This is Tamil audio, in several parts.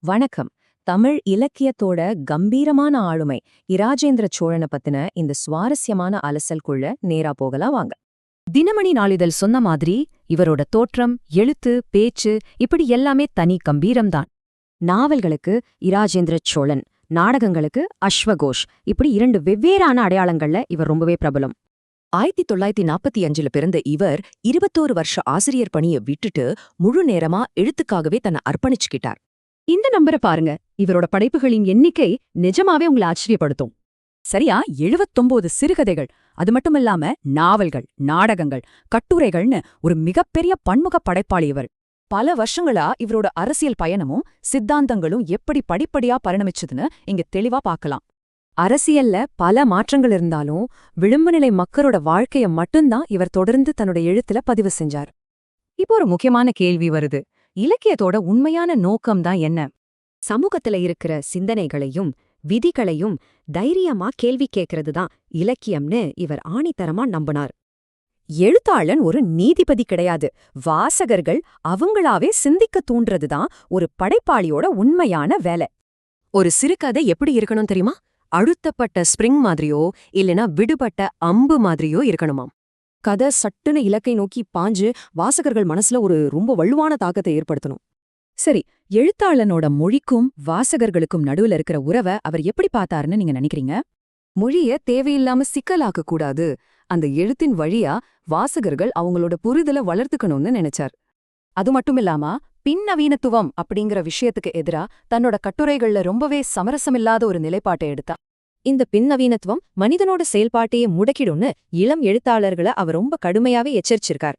வணக்கம். தமிழ் இலக்கியத்தோட கம்பீரமான ஆளுமை இராஜேந்திர சோழனை பத்தின இந்த சுவாரஸ்யமான அலசல்குள்ள நேரா போகலாம் வாங்க. தினமணி நாளிதழ் சொன்ன மாதிரி இவரோட தோற்றம், எழுத்து, பேச்சு இப்படி எல்லாமே தனி கம்பீரம்தான். நாவல்களுக்கு இராஜேந்திர சோழன், நாடகங்களுக்கு அஸ்வகோஷ், இப்படி இரண்டு வெவ்வேறான அடையாளங்கள்ல இவர் ரொம்பவே பிரபலம். 1945 பிறந்த இவர் 21 வருஷ ஆசிரியர் பணியை விட்டுட்டு முழு நேரமா எழுத்துக்காகவே தன்னை அர்ப்பணிச்சுக்கிட்டார். இந்த நம்பரை பாருங்க, இவரோட படைப்புகளின் எண்ணிக்கை நிஜமாவே உங்களை ஆச்சரியப்படுத்தும். சரியா 79 சிறுகதைகள், அது மட்டுமில்லாம நாவல்கள், நாடகங்கள், கட்டுரைகள்னு ஒரு மிகப்பெரிய பன்முக படைப்பாளி இவர். பல வருஷங்களா இவரோட அரசியல் பயணமும் சித்தாந்தங்களும் எப்படி படிப்படியா பரிணமிச்சதுன்னு இங்க தெளிவா பார்க்கலாம். அரசியல்ல பல மாற்றங்கள் இருந்தாலும் விளிம்புநிலை மக்களோட வாழ்க்கைய மட்டும்தான் இவர் தொடர்ந்து தன்னோட எழுத்துல பதிவு செஞ்சார். இப்போ ஒரு முக்கியமான கேள்வி வருது, இலக்கியத்தோட உண்மையான நோக்கம்தான் என்ன? சமூகத்துல இருக்கிற சிந்தனைகளையும் விதிகளையும் தைரியமா கேள்வி கேட்கறதுதான் இலக்கியம்னு இவர் ஆணித்தரமா நம்பினார். எழுத்தாளன் ஒரு நீதிபதி கிடையாது, வாசகர்கள் அவங்களாவே சிந்திக்க தூண்டுறதுதான் ஒரு படைப்பாளியோட உண்மையான வேலை. ஒரு சிறுகதை எப்படி இருக்கணும் தெரியுமா? அழுத்தப்பட்ட ஸ்பிரிங் மாதிரியோ இல்லனா விடுபட்ட அம்பு மாதிரியோ இருக்கணுமாம். கதை சட்டுன்னு இலக்கை நோக்கி பாஞ்சு வாசகர்கள் மனசுல ஒரு ரொம்ப வலுவான தாக்கத்தை ஏற்படுத்தணும். சரி, எழுத்தாளனோட மொழிக்கும் வாசகர்களுக்கும் நடுவுல இருக்கிற உறவை அவர் எப்படி பார்த்தாருன்னு நீங்க நினைக்கிறீங்க? மொழிய தேவையில்லாம சிக்கலாக்க கூடாது, அந்த எழுத்தின் வழியா வாசகர்கள் அவங்களோட புரிதலை வளர்த்துக்கணும்னு நினைச்சார். அது மட்டுமில்லாம பின்னவீனத்துவம் அப்படிங்கிற விஷயத்துக்கு எதிரா தன்னோட கட்டுரைகள்ல ரொம்பவே சமரசமில்லாத ஒரு நிலைப்பாட்டை எடுத்தா. இந்த பின்னவீனத்துவம் மனிதனோட செயல்பாட்டையே முடக்கிடும்னு இளம் எழுத்தாளர்களை அவர் ரொம்ப கடுமையாவே எச்சரிச்சிருக்கார்.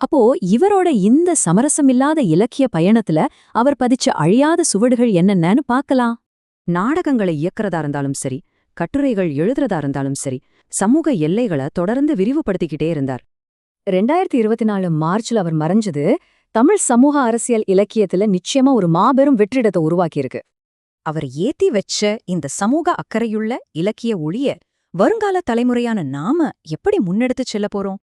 அப்போ இவரோட இந்த சமரசமில்லாத இலக்கிய பயணத்துல அவர் பதிச்ச அழியாத சுவடுகள் என்னென்னு பார்க்கலாம். நாடகங்களை இயக்கிறதா இருந்தாலும் சரி, கட்டுரைகள் எழுதுறதா இருந்தாலும் சரி, சமூக எல்லைகளை தொடர்ந்து விரிவுபடுத்திக்கிட்டே இருந்தார். 2024 மார்ச்ல அவர் மறைஞ்சது தமிழ் சமூக அரசியல் இலக்கியத்துல நிச்சயமா ஒரு மாபெரும் வெற்றிடத்தை உருவாக்கியிருக்கு. அவர் ஏத்தி வச்ச இந்த சமூக அக்கறையுள்ள இலக்கிய ஒளிய வருங்கால தலைமுறையான நாம எப்படி முன்னெடுத்துச் செல்ல போறோம்?